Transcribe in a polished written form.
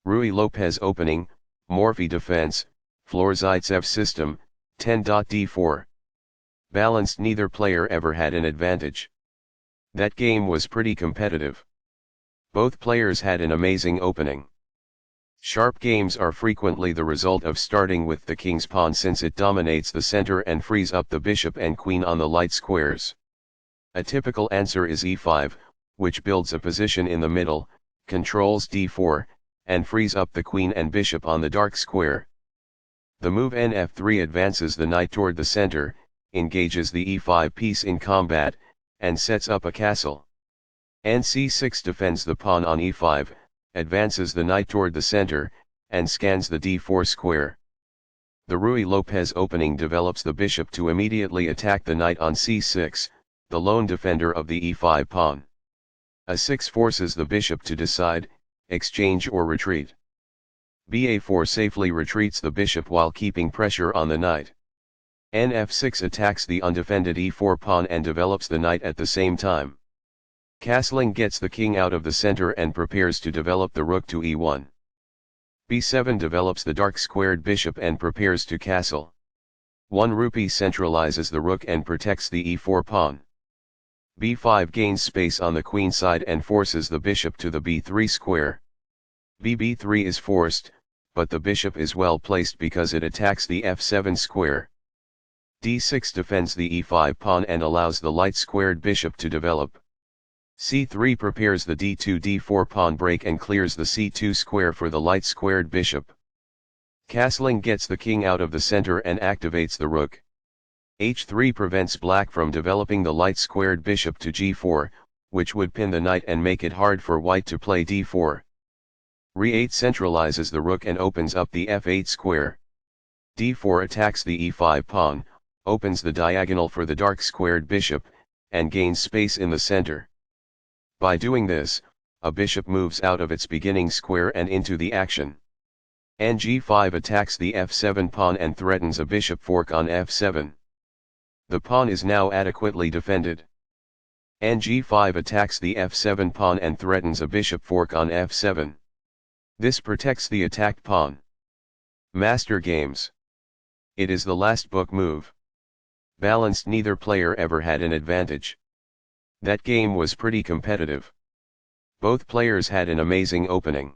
Ruy Lopez opening, Morphy defense, Flohr-Zaitsev system, 10.d4. Balanced, neither player ever had an advantage. That game was pretty competitive. Both players had an amazing opening. Sharp games are frequently the result of starting with the king's pawn, since it dominates the center and frees up the bishop and queen on the light squares. A typical answer is e5, which builds a position in the middle, controls d4, and frees up the queen and bishop on the dark square. The move nf3 advances the knight toward the center, engages the e5 piece in combat, and sets up a castle. nc6 defends the pawn on e5, advances the knight toward the center, and scans the d4 square. The Ruy Lopez opening develops the bishop to immediately attack the knight on c6, the lone defender of the e5 pawn. a6 forces the bishop to decide, exchange or retreat. ba4 safely retreats the bishop while keeping pressure on the knight. nf6 attacks the undefended e4 pawn and develops the knight at the same time. Castling gets the king out of the center and prepares to develop the rook to e1. b7 develops the dark squared bishop and prepares to castle. 1 rupee centralizes the rook and protects the e4 pawn. b5 gains space on the queen side and forces the bishop to the b3 square. bb3 is forced, but the bishop is well placed because it attacks the f7 square. d6 defends the e5 pawn and allows the light squared bishop to develop. c3 prepares the d2-d4 pawn break and clears the c2 square for the light squared bishop. Castling gets the king out of the center and activates the rook. h3 prevents black from developing the light squared bishop to g4, which would pin the knight and make it hard for white to play d4. re8 centralizes the rook and opens up the f8 square. d4 attacks the e5 pawn, opens the diagonal for the dark squared bishop, and gains space in the center. By doing this, a bishop moves out of its beginning square and into the action. ng5 attacks the f7 pawn and threatens a bishop fork on f7. The pawn is now adequately defended. ng5 attacks the f7 pawn and threatens a bishop fork on f7. This protects the attacked pawn. Master Games. It is the last book move. Balanced, neither player ever had an advantage. That game was pretty competitive. Both players had an amazing opening.